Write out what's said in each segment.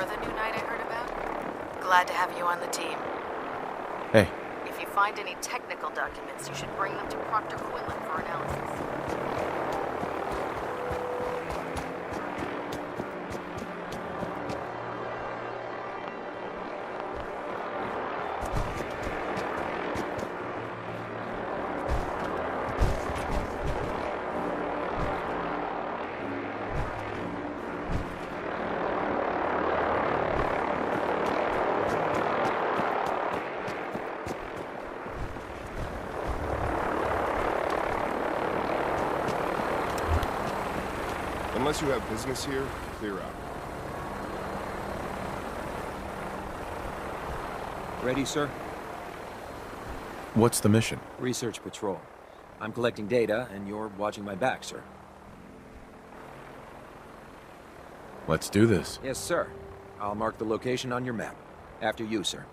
You're the new knight I heard about? Glad to have you on the team. Hey. If you find any technical documents, you should bring them to Proctor Quinlan for analysis. Unless you have business here, clear out. Ready, sir? What's the mission? Research patrol. I'm collecting data, and you're watching my back, sir. Let's do this. Yes, sir. I'll mark the location on your map. After you, sir.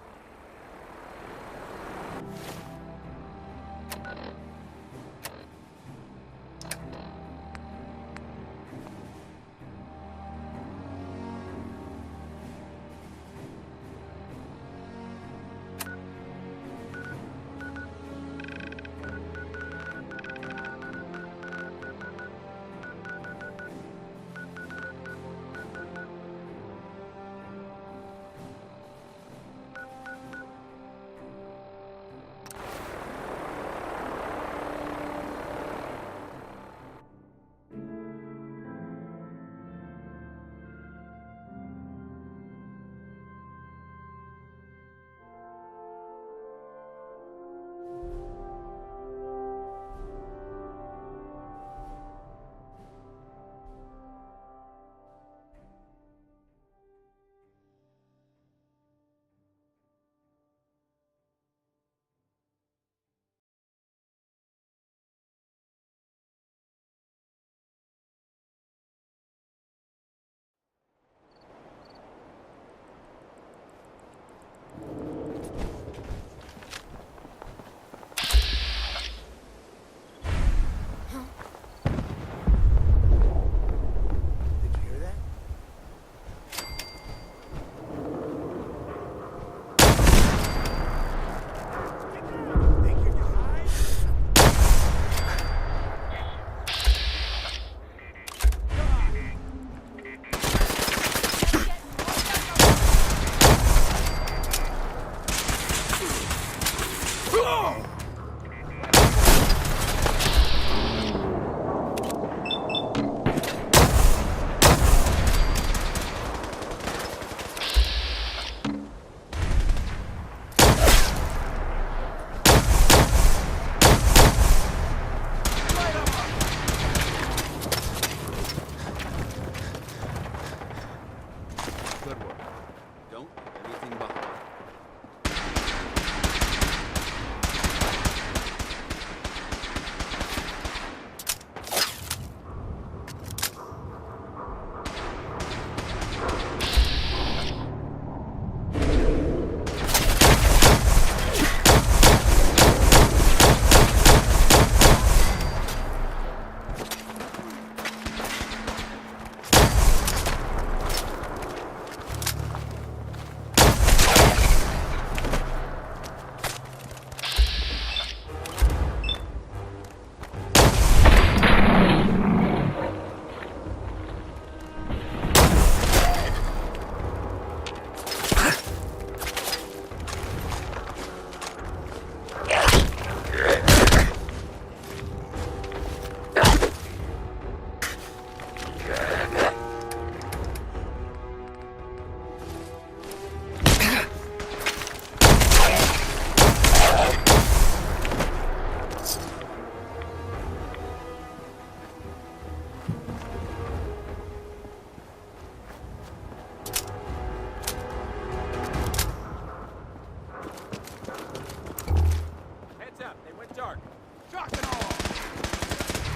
Good work. Don't leave anything behind.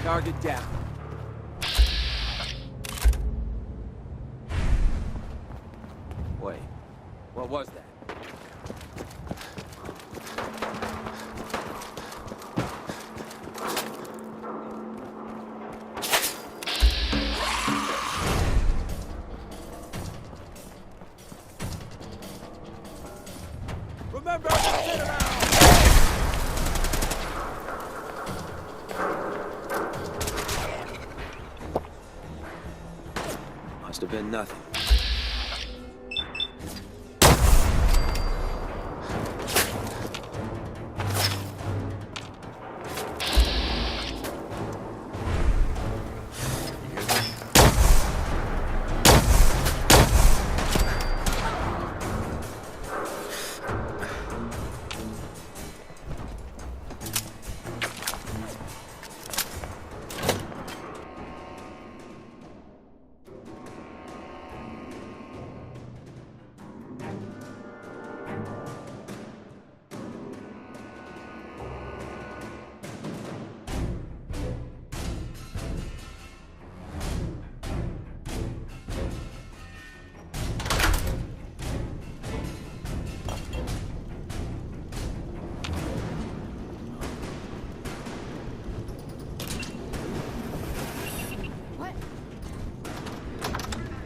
Target down. Wait, what was that? have been nothing.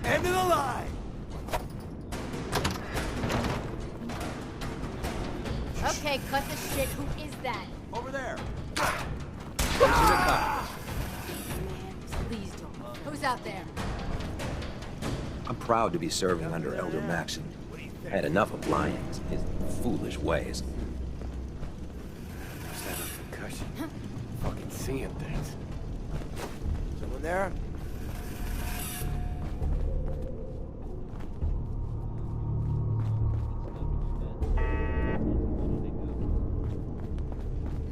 End of the line! Okay, cut the shit. Who is that? Over there! Man, please don't. Who's out there? I'm proud to be serving under Elder Maxon. I had enough of lying, his foolish ways. Must have a concussion. Fucking seeing things. Someone there?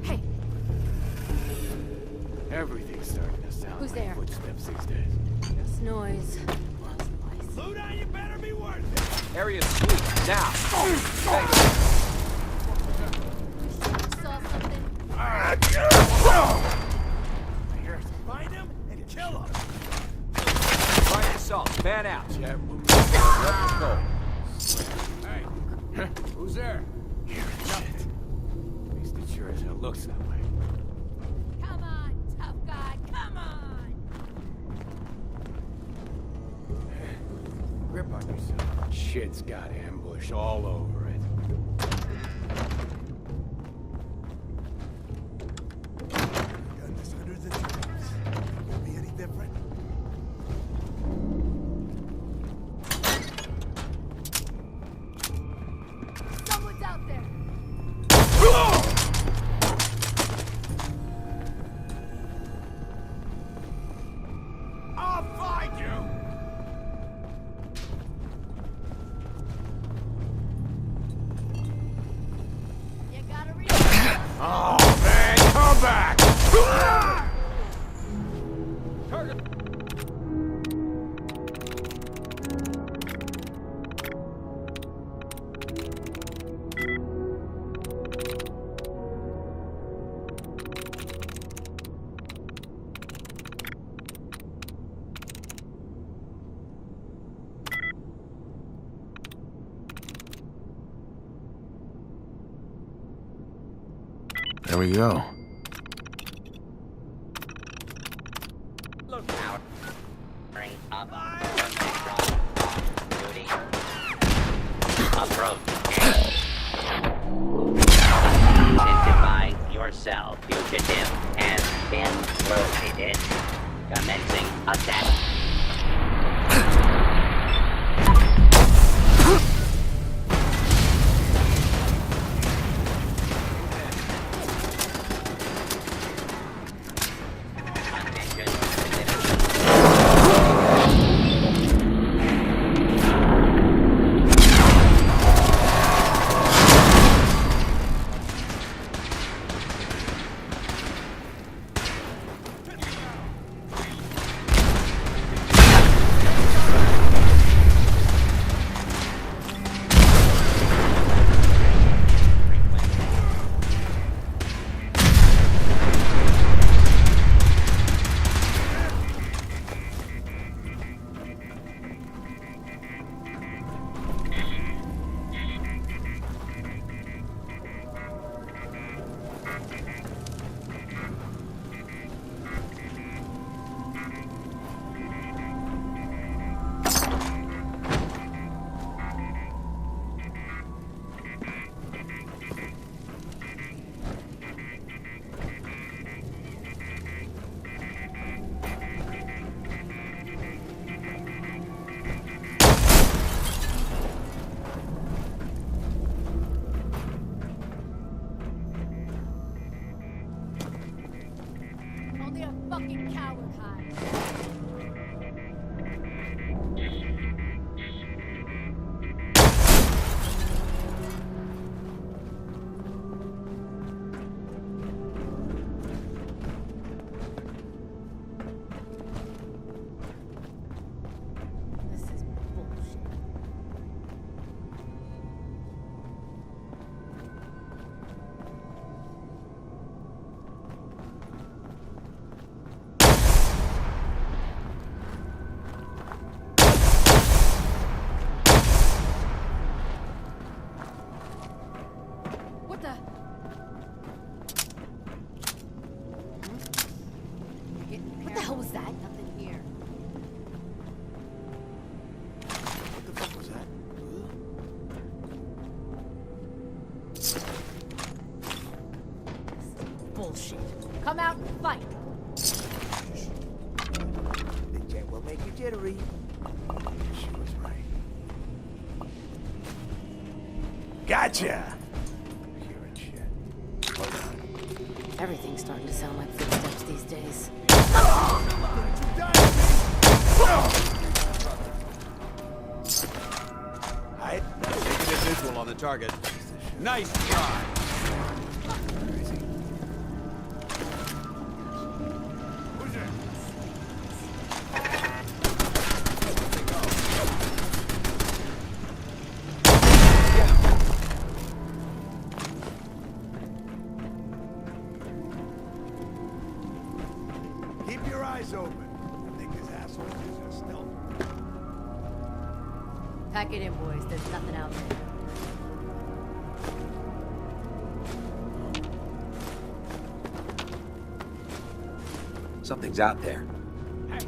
Hey, Everything's starting to sound Who's like there? footsteps these days. this noise. Lost the place. Luda, you better be worth it! Area's sweet. Now! Saw something? Here, find him and kill him! Find yourself. Fan out. Jet will Let's go. Hey, who's there? Here, shit. At least it sure as hell looks that way. Come on, tough guy, come on! Grip on yourself. Shit's got ambush all over it. Done this hundreds of times. Will be any different? Someone's out there! I'll find you! You gotta reach. Oh, man, come back! There we go. Look out. Bring up. Duty. Approach. Identify yourself, fugitive, has been located. Commencing attack. coward hide. This is bullshit. What the? What the hell was that? Nothing here. What the fuck was that? Bullshit. Come out and fight. The jet will make you jittery. She was right. Gotcha! Hearing shit. Hold on. Everything's starting to sound like footsteps these days. I Taking a visual on the target. Nice try. crazy. Who's there? Keep your eyes open. I think this asshole is a stealth. Pack it in, boys. There's nothing out there. Something's out there. Hey, I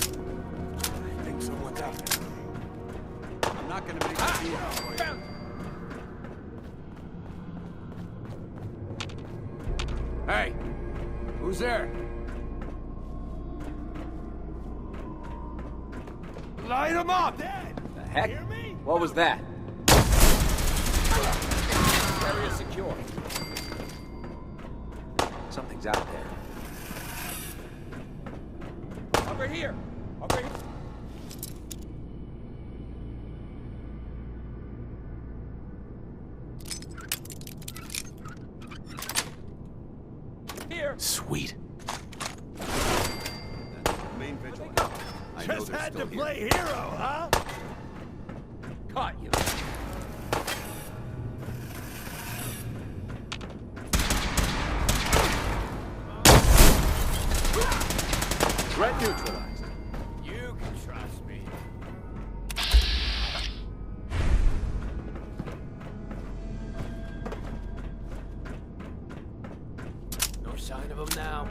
think someone's out there. I'm not gonna make a deal for you. Hey, who's there? Light him up! Dead! The heck? Hear me? What was that? Area secure. Something's out there. Over here. Over here. Here. Sweet. Main vigil. I know Just they're had still to here. play hero, huh? Caught you. Threat neutralized. You can trust me. No sign of him now.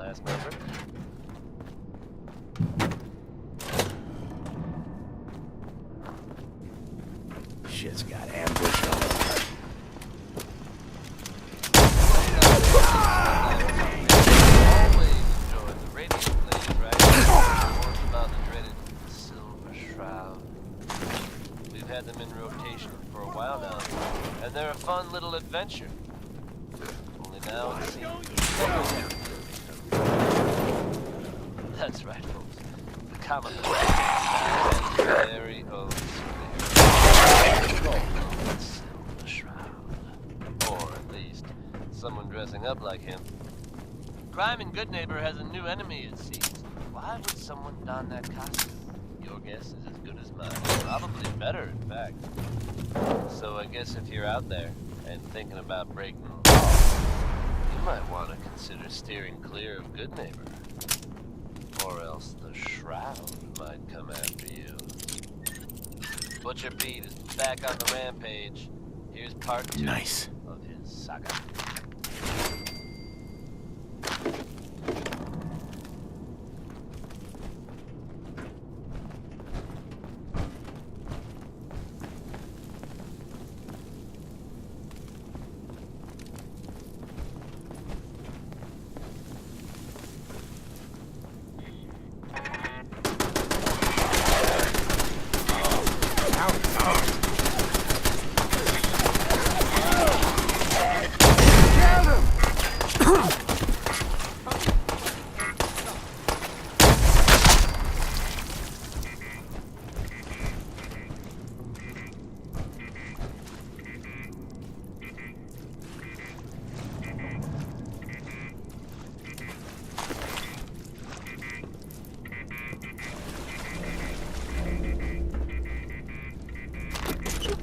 class member. Shit's got ambushed on it. Always enjoyed the radio plays, right? More about the dreaded Silver Shroud. We've had them in rotation for a while now, and they're a fun little adventure. Only now it seems... That's right, folks. The comic book has its very own Silver Shroud. Or at least, someone dressing up like him. Crime in Goodneighbor has a new enemy, it seems. Why would someone don that costume? Your guess is as good as mine. Probably better, in fact. So I guess if you're out there and thinking about breaking the law, you might want to consider steering clear of Goodneighbor. Or else the Shroud might come after you. Butcher Pete is back on the rampage. Here's part 2 Nice. of his saga.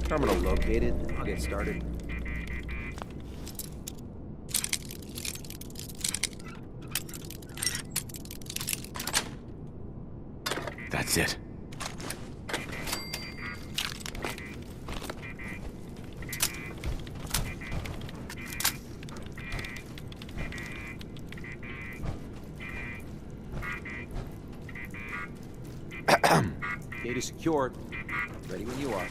Terminal located. I'll get started. That's it. Gate is secured. Ready when you are.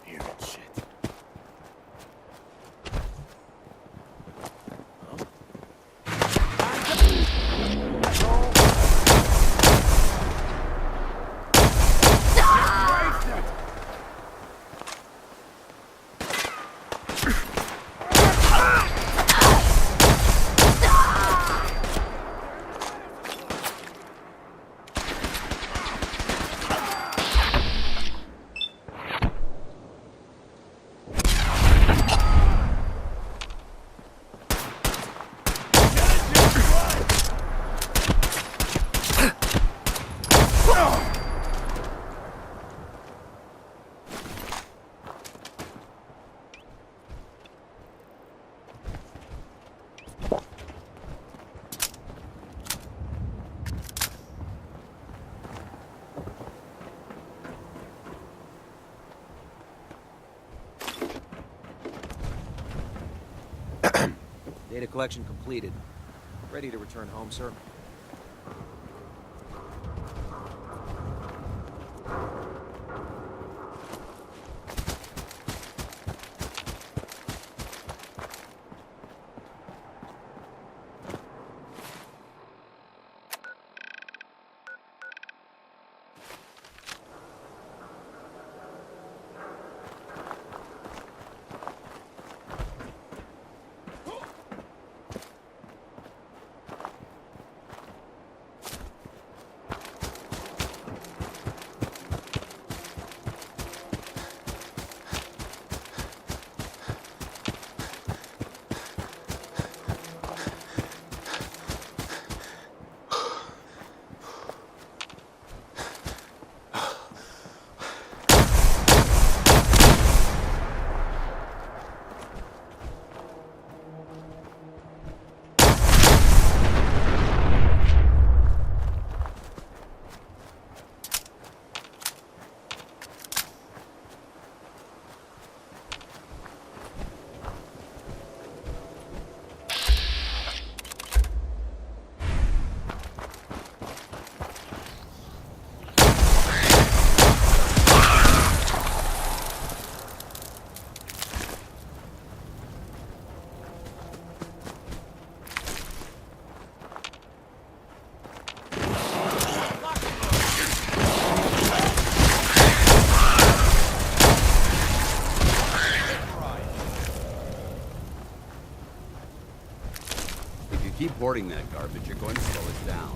Hear that shit. Data collection completed. Ready to return home, sir? If you keep hoarding that garbage, you're going to slow us down.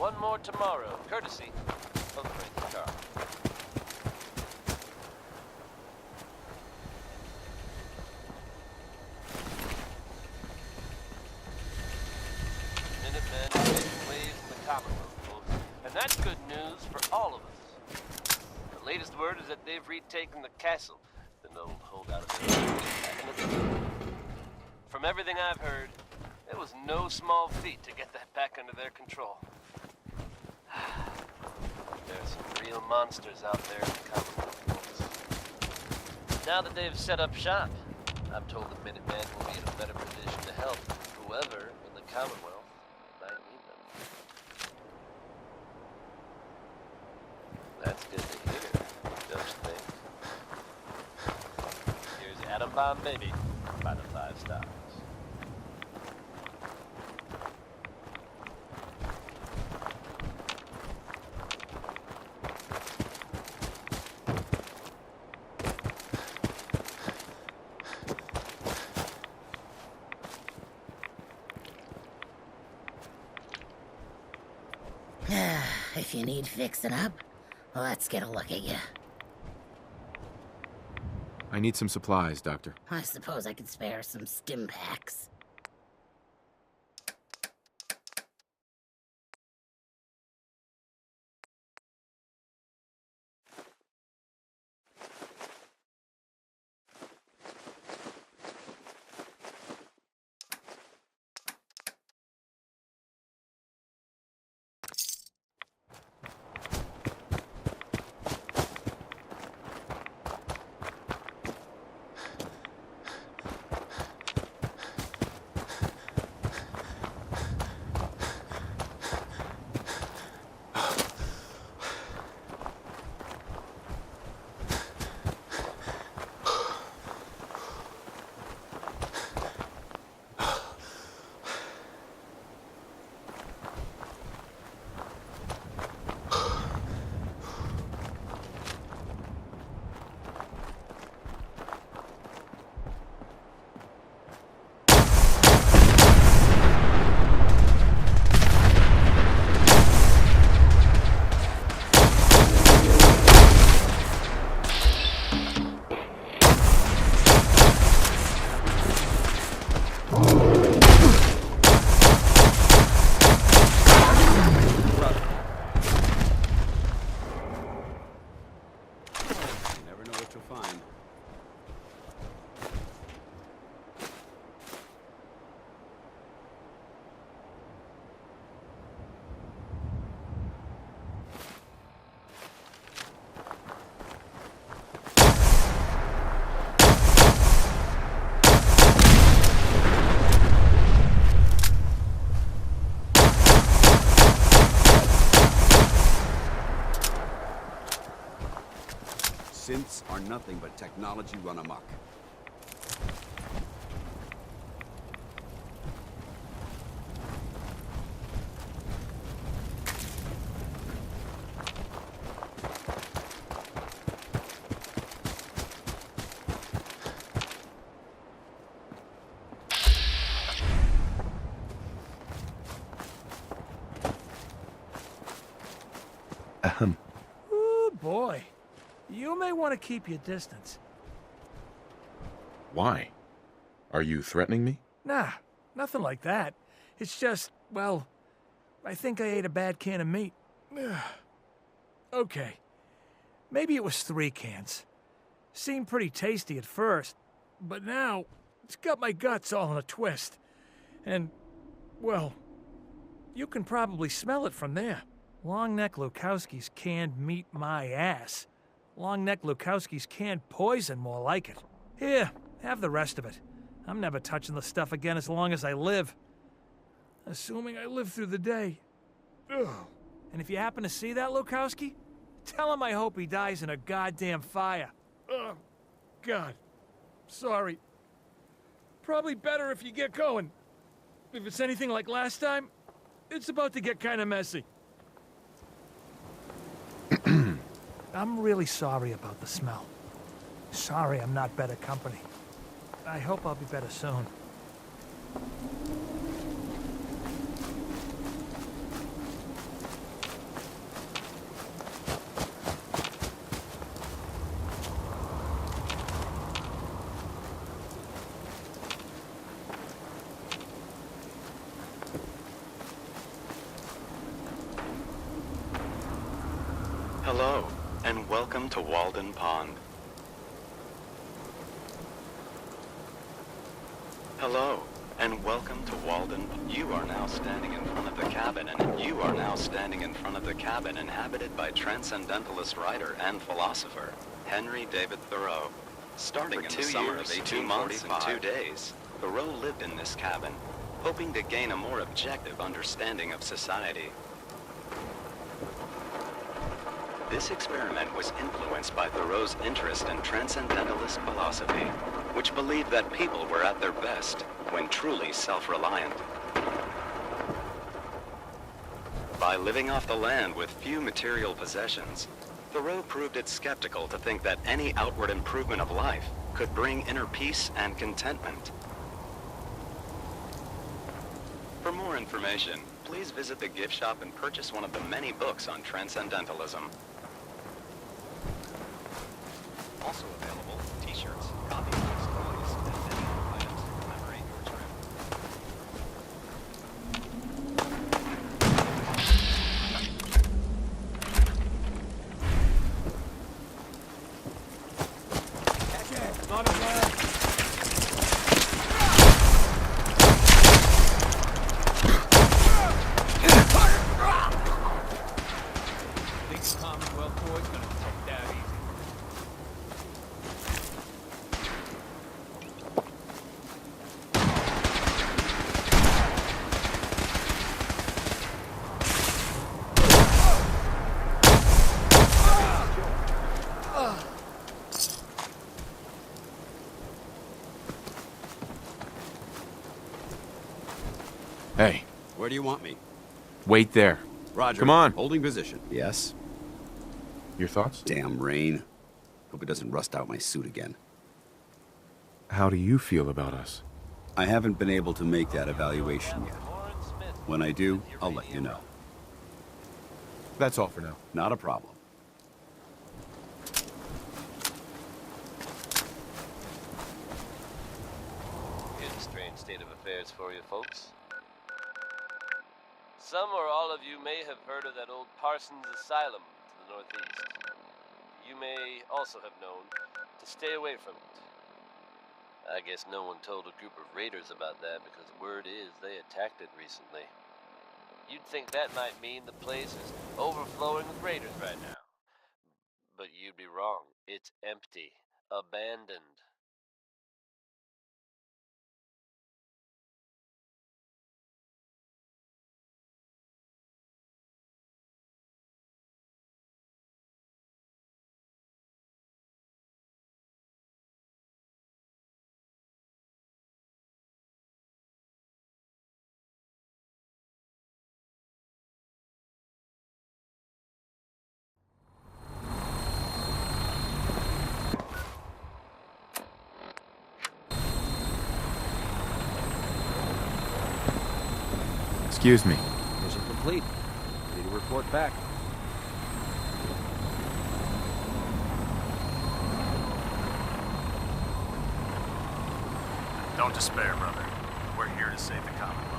one more tomorrow, courtesy of Frankie Carl. Minutemen are making waves in the Commonwealth, folks, and that's good news for all of us. The latest word is that they've retaken the castle, the old holdout of the From everything I've heard, it was no small feat to get that back under their control. There's some real monsters out there in the Commonwealth, folks. Now that they've set up shop, I'm told the Minutemen will be in a better position to help whoever in the Commonwealth might need them. That's good to hear, don't you think? Here's your atom bomb, baby, by the 5 stars. If you need fixing up, let's get a look at you. I need some supplies, Doctor. I suppose I could spare some stim packs. Synths are nothing but technology run amok. Ooh, boy. You may want to keep your distance. Why? Are you threatening me? Nah, nothing like that. It's just, well, I think I ate a bad can of meat. Okay. Maybe it was 3 cans. Seemed pretty tasty at first, but now it's got my guts all in a twist. And, well, you can probably smell it from there. Longneck Lukowski's canned meat my ass. Longneck Lukowski's canned poison, more like it. Here, have the rest of it. I'm never touching the stuff again as long as I live. Assuming I live through the day. Ugh. And if you happen to see that Lukowski, tell him I hope he dies in a goddamn fire. Oh, God. Sorry. Probably better if you get going. If it's anything like last time, it's about to get kind of messy. I'm really sorry about the smell. Sorry I'm not better company. I hope I'll be better soon. Hello, and welcome to Walden Pond. Hello, and welcome to Walden. You are now standing in front of the cabin, and you are now standing in front of the cabin inhabited by transcendentalist writer and philosopher Henry David Thoreau. Starting in the summer of 2 months and 2 days, Thoreau lived in this cabin, hoping to gain a more objective understanding of society. This experiment was influenced by Thoreau's interest in transcendentalist philosophy, which believed that people were at their best when truly self-reliant. By living off the land with few material possessions, Thoreau proved it skeptical to think that any outward improvement of life could bring inner peace and contentment. For more information, please visit the gift shop and purchase one of the many books on transcendentalism. Also available, t-shirts, coffee mugs, toys, and many other items to commemorate your trip. Not a plan. Think the Commonwealth boy's gonna take that easy. Hey, Where do you want me? wait there. Roger. Come on. Holding position. Yes. Your thoughts? Damn rain. Hope it doesn't rust out my suit again. How do you feel about us? I haven't been able to make that evaluation yet. When I do, I'll let you know. That's all for now. Not a problem. Here's a strange state of affairs for you folks. Some or all of you may have heard of that old Parsons Asylum to the northeast. You may also have known to stay away from it. I guess no one told a group of raiders about that because word is they attacked it recently. You'd think that might mean the place is overflowing with raiders right now. But you'd be wrong. It's empty. Abandoned. Excuse me. Mission complete. Ready to report back. Don't despair, brother. We're here to save the Commonwealth.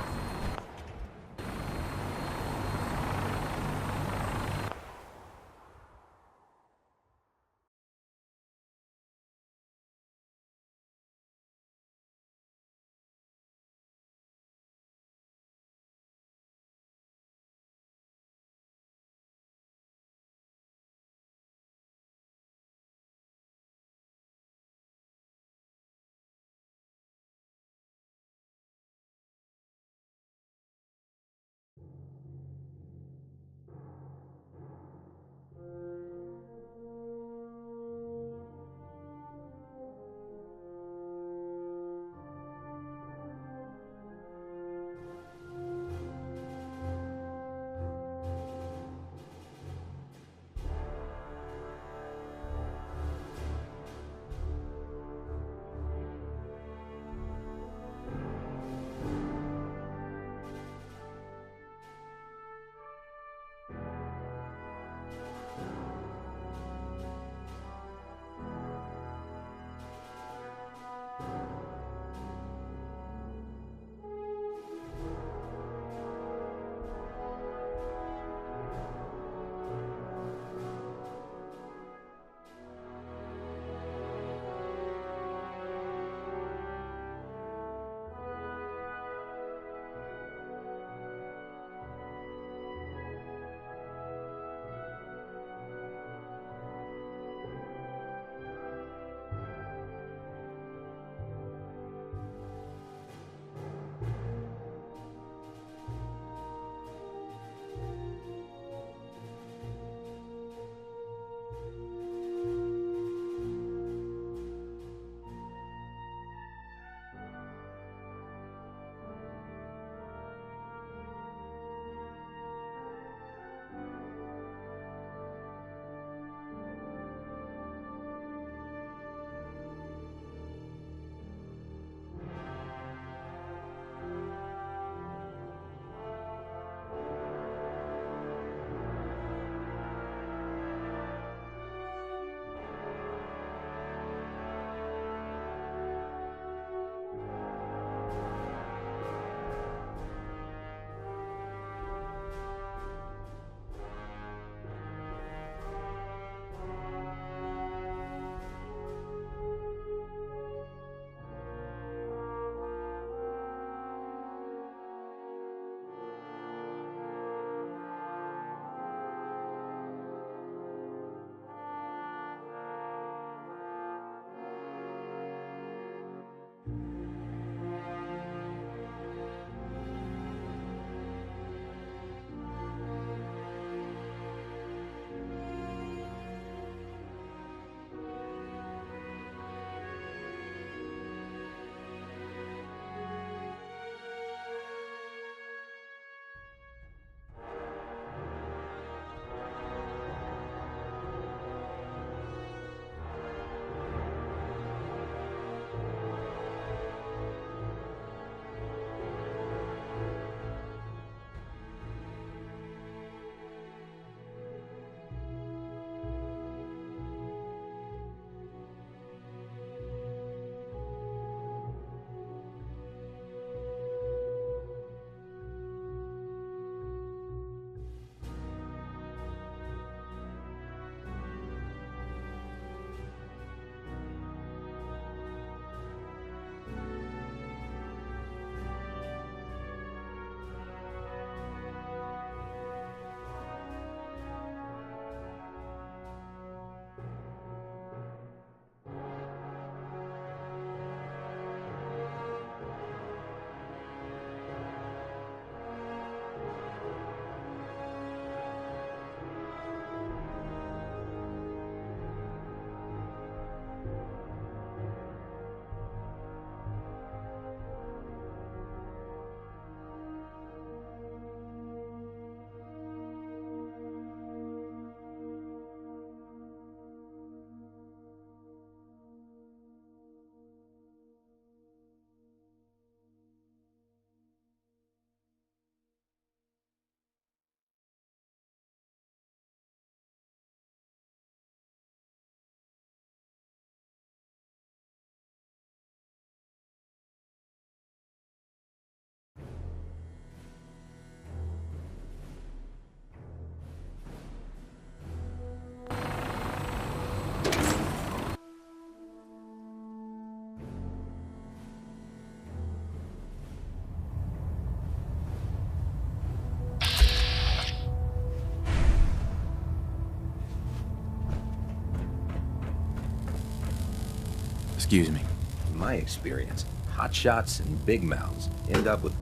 Excuse me. In my experience, hotshots and big mouths end up with...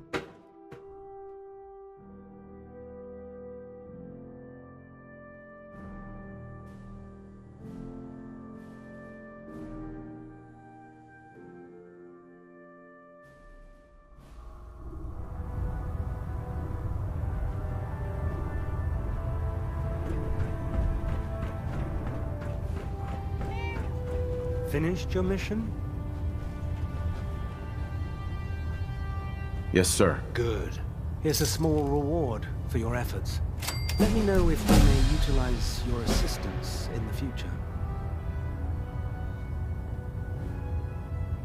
Finished your mission? Yes, sir. Good. Here's a small reward for your efforts. Let me know if we may utilize your assistance in the future.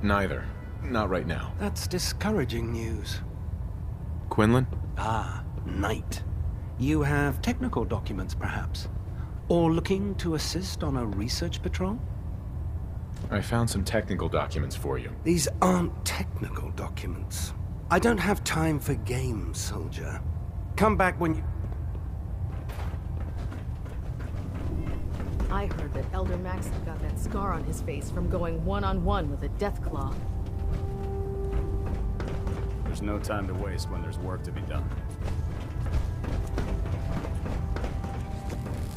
Neither. Not right now. That's discouraging news. Quinlan? Ah, Knight. You have technical documents, perhaps? Or looking to assist on a research patrol? I found some technical documents for you. These aren't technical documents. I don't have time for games, soldier. Come back when you... I heard that Elder Maxon got that scar on his face from going one-on-one with a Deathclaw. There's no time to waste when there's work to be done.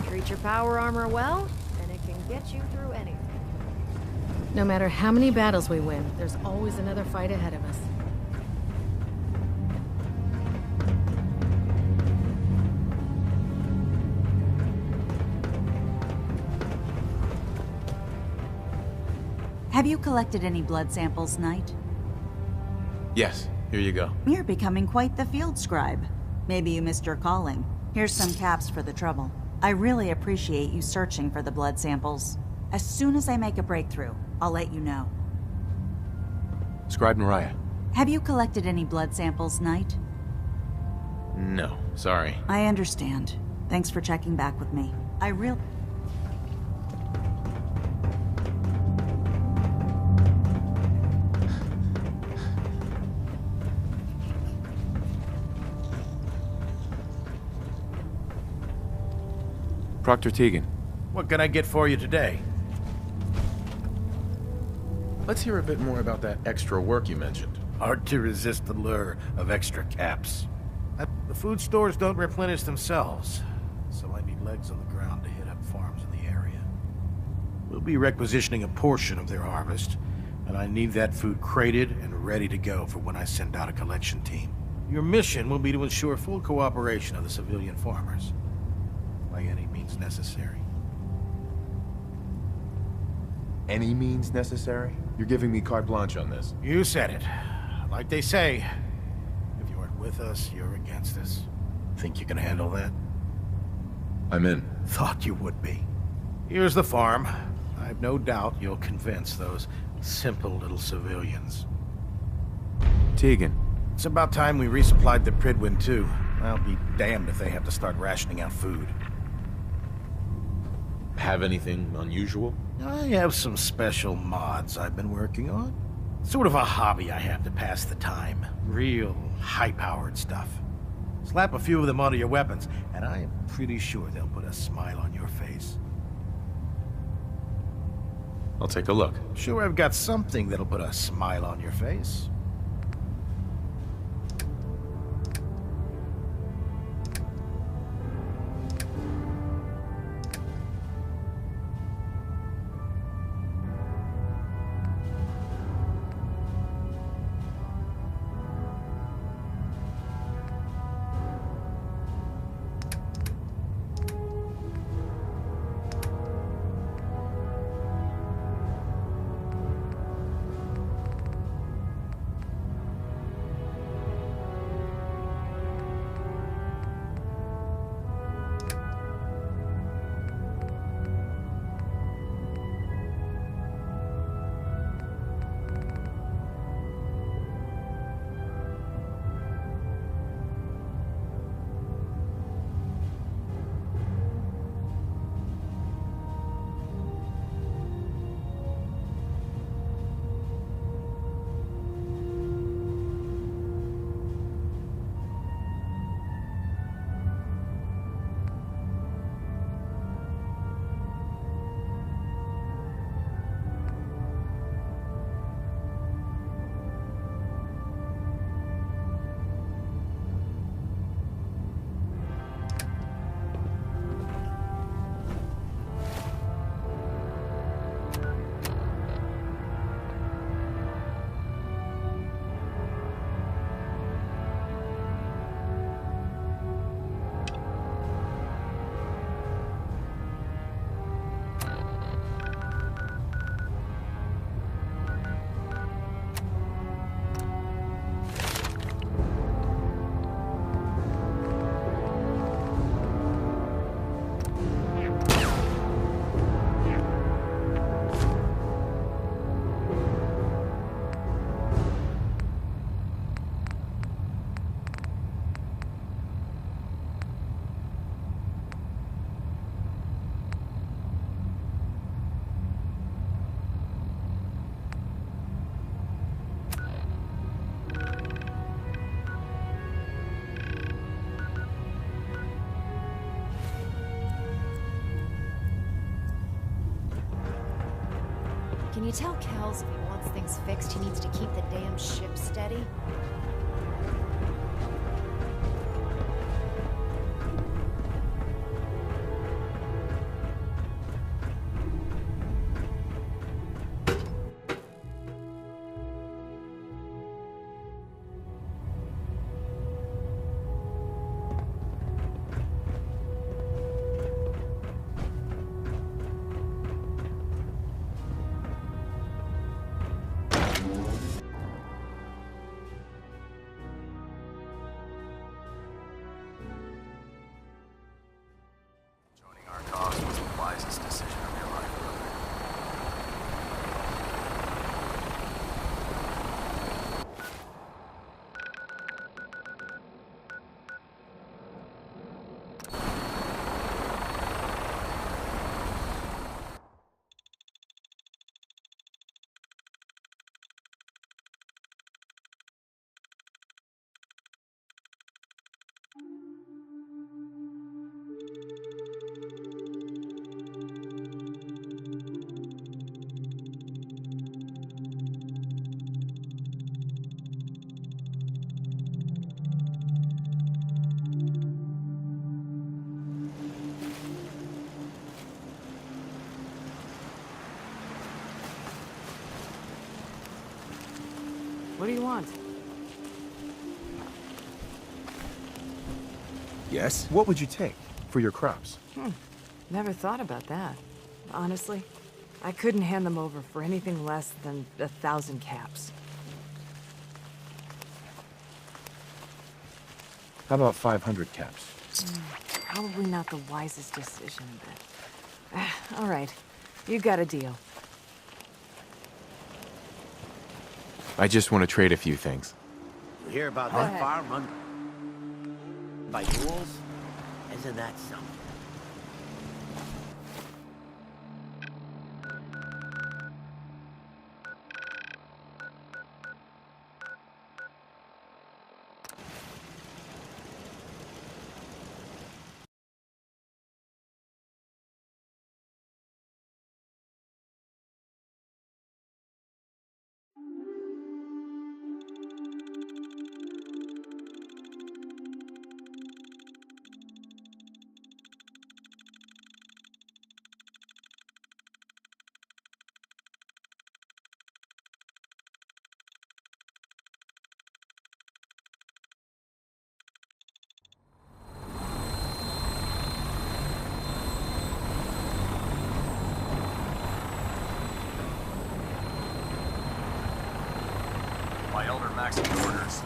Treat your power armor well, and it can get you through anything. No matter how many battles we win, there's always another fight ahead of us. Have you collected any blood samples, Knight? Yes, here you go. You're becoming quite the field scribe. Maybe you missed your calling. Here's some caps for the trouble. I really appreciate you searching for the blood samples. As soon as I make a breakthrough, I'll let you know. Scribe Mariah. Have you collected any blood samples, Knight? No, sorry. I understand. Thanks for checking back with me. I really... Proctor Teagan. What can I get for you today? Let's hear a bit more about that extra work you mentioned. Hard to resist the lure of extra caps. The food stores don't replenish themselves, so I need legs on the ground to hit up farms in the area. We'll be requisitioning a portion of their harvest, and I need that food crated and ready to go for when I send out a collection team. Your mission will be to ensure full cooperation of the civilian farmers, by any means necessary. Any means necessary? You're giving me carte blanche on this. You said it. Like they say, if you aren't with us, you're against us. Think you can handle that? I'm in. Thought you would be. Here's the farm. I've no doubt you'll convince those simple little civilians. Teagan. It's about time we resupplied the Prydwen too. I'll be damned if they have to start rationing out food. Have anything unusual? I have some special mods I've been working on. Sort of a hobby I have to pass the time. Real high-powered stuff. Slap a few of them onto your weapons, and I am pretty sure they'll put a smile on your face. I'll take a look. Sure I've got something that'll put a smile on your face. Can you tell Kells if he wants things fixed, he needs to keep the damn ship steady? What do you want? Yes? What would you take for your crops? Never thought about that. Honestly, I couldn't hand them over for anything less than 1,000 caps. How about 500 caps? Probably not the wisest decision, but... all right. You got a deal. I just want to trade a few things. You hear about that farm run by ghouls? Isn't that something? My Elder Maxim orders.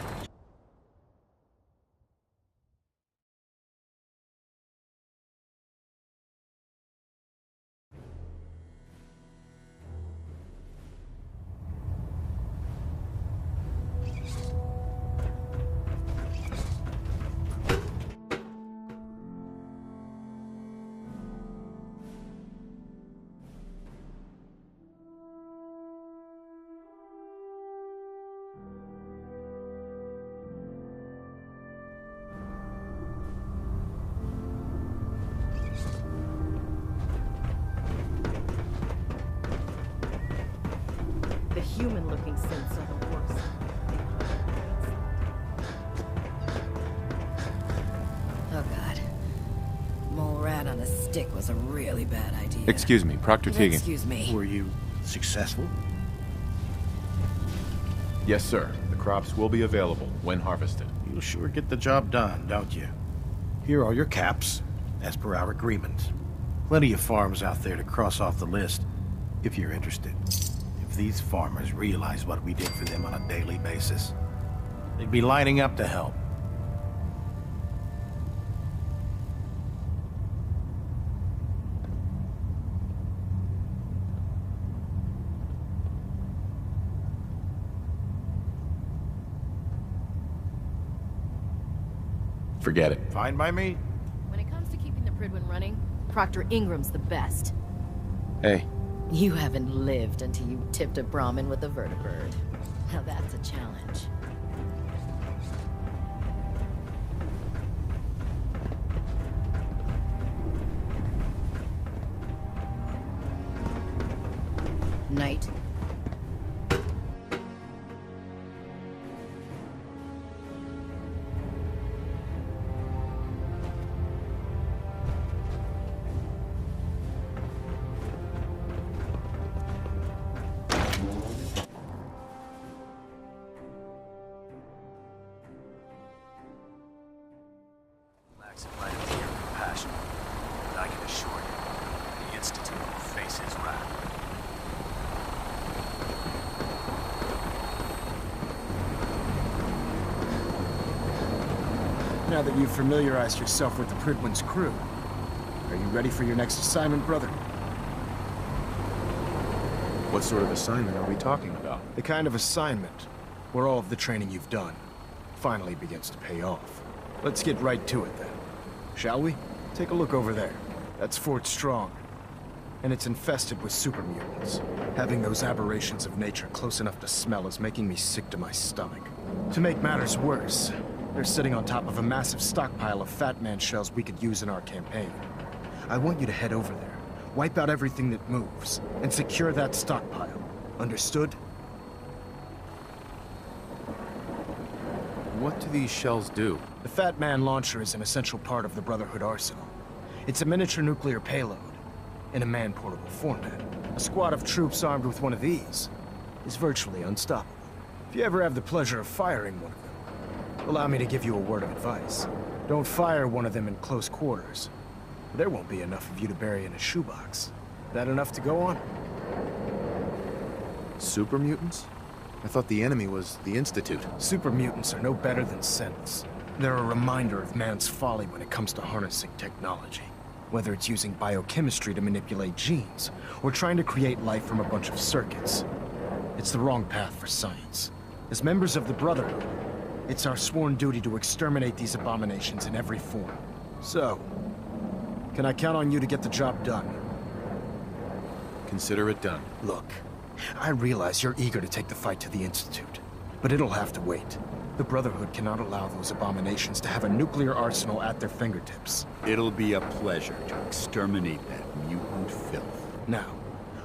The human-looking synths are the worst. Oh god. Mole rat on a stick was a really bad idea. Excuse me, Proctor Teagan. Excuse me. Were you successful? Yes, sir. The crops will be available when harvested. You'll sure get the job done, don't you? Here are your caps, as per our agreement. Plenty of farms out there to cross off the list, if you're interested. If these farmers realize what we did for them on a daily basis, they'd be lining up to help. Forget it. Fine by me. When it comes to keeping the Prydwen running, Proctor Ingram's the best. Hey. You haven't lived until you tipped a Brahmin with a vertibird. Now that's a challenge. Knight, This is rad. Now that you've familiarized yourself with the Prydwen's crew, are you ready for your next assignment, brother? What sort of assignment are we talking about? The kind of assignment where all of the training you've done finally begins to pay off. Let's get right to it then, shall we? Take a look over there. That's Fort Strong, and it's infested with super mutants. Having those aberrations of nature close enough to smell is making me sick to my stomach. To make matters worse, they're sitting on top of a massive stockpile of Fat Man shells we could use in our campaign. I want you to head over there, wipe out everything that moves, and secure that stockpile. Understood? What do these shells do? The Fat Man launcher is an essential part of the Brotherhood arsenal. It's a miniature nuclear payload in a man-portable format. A squad of troops armed with one of these is virtually unstoppable. If you ever have the pleasure of firing one of them, allow me to give you a word of advice. Don't fire one of them in close quarters. There won't be enough of you to bury in a shoebox. That enough to go on? Super mutants? I thought the enemy was the Institute. Super mutants are no better than synths. They're a reminder of man's folly when it comes to harnessing technology. Whether it's using biochemistry to manipulate genes, or trying to create life from a bunch of circuits. It's the wrong path for science. As members of the Brotherhood, it's our sworn duty to exterminate these abominations in every form. So, can I count on you to get the job done? Consider it done. Look, I realize you're eager to take the fight to the Institute, but it'll have to wait. The Brotherhood cannot allow those abominations to have a nuclear arsenal at their fingertips. It'll be a pleasure to exterminate that mutant filth. Now,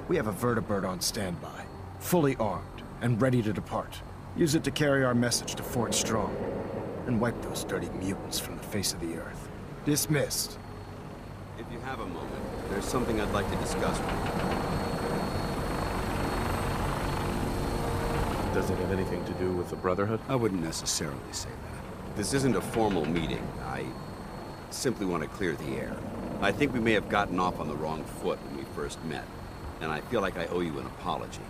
we have a vertibird on standby, fully armed and ready to depart. Use it to carry our message to Fort Strong, and wipe those dirty mutants from the face of the earth. Dismissed. If you have a moment, there's something I'd like to discuss with you. Does it have anything to do with the Brotherhood? I wouldn't necessarily say that. This isn't a formal meeting. I simply want to clear the air. I think we may have gotten off on the wrong foot when we first met, and I feel like I owe you an apology.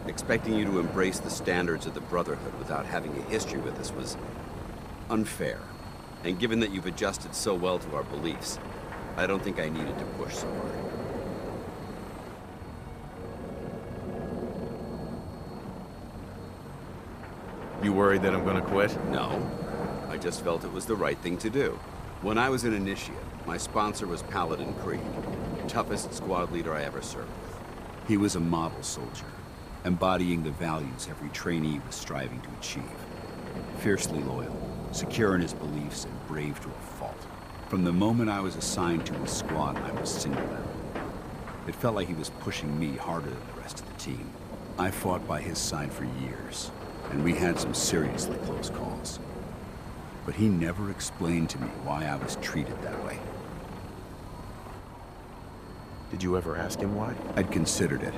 Expecting you to embrace the standards of the Brotherhood without having a history with us was unfair. And given that you've adjusted so well to our beliefs, I don't think I needed to push so hard. You worried that I'm gonna quit? No. I just felt it was the right thing to do. When I was an initiate, my sponsor was Paladin Krieg, the toughest squad leader I ever served with. He was a model soldier, embodying the values every trainee was striving to achieve. Fiercely loyal, secure in his beliefs, and brave to a fault. From the moment I was assigned to his squad, I was singled out. It felt like he was pushing me harder than the rest of the team. I fought by his side for years, and we had some seriously close calls. But he never explained to me why I was treated that way. Did you ever ask him why? I'd considered it,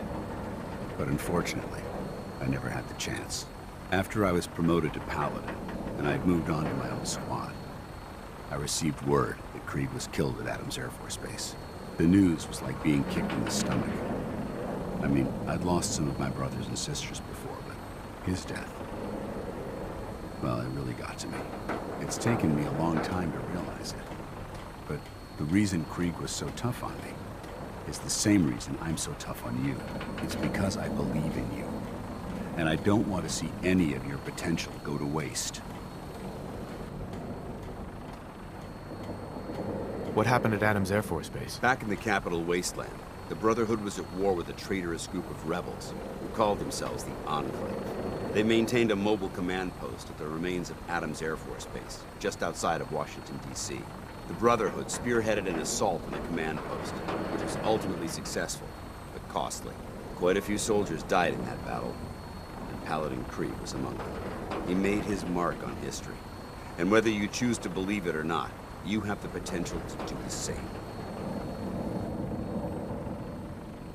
but unfortunately, I never had the chance. After I was promoted to Paladin, and I'd moved on to my own squad, I received word that Krieg was killed at Adams Air Force Base. The news was like being kicked in the stomach. I mean, I'd lost some of my brothers and sisters before, but his death, well, it really got to me. It's taken me a long time to realize it. But the reason Krieg was so tough on me is the same reason I'm so tough on you. It's because I believe in you. And I don't want to see any of your potential go to waste. What happened at Adams Air Force Base? Back in the capital wasteland, the Brotherhood was at war with a traitorous group of rebels who called themselves the Enclave. They maintained a mobile command post at the remains of Adams Air Force Base, just outside of Washington, D.C. The Brotherhood spearheaded an assault on the command post, which was ultimately successful, but costly. Quite a few soldiers died in that battle, and Paladin Krieg was among them. He made his mark on history, and whether you choose to believe it or not, you have the potential to do the same.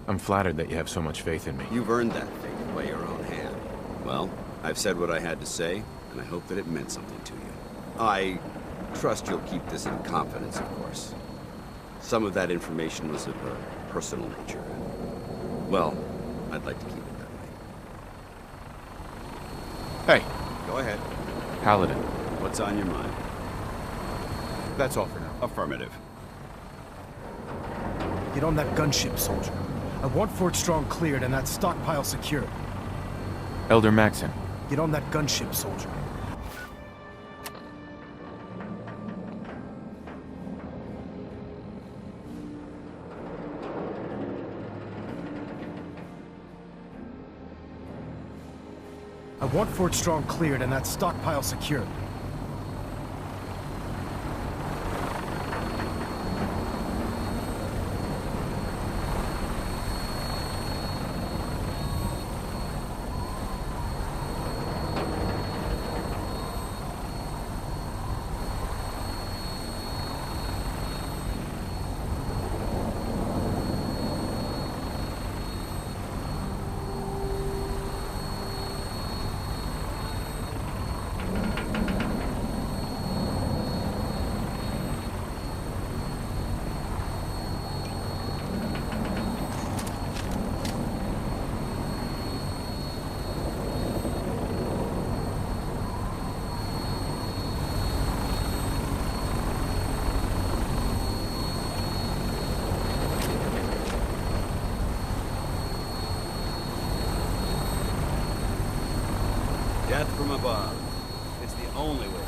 I'm flattered that you have so much faith in me. You've earned that faith by your own hand. Well, I've said what I had to say, and I hope that it meant something to you. I trust you'll keep this in confidence, of course. Some of that information was of a personal nature. Well, I'd like to keep it that way. Hey, Go ahead. Paladin. What's on your mind? That's all for now. Affirmative. Get on that gunship, soldier. I want Fort Strong cleared and that stockpile secured. Elder Maxon. Get on that gunship, soldier. I want Fort Strong cleared and that stockpile secured. Death from above. It's the only way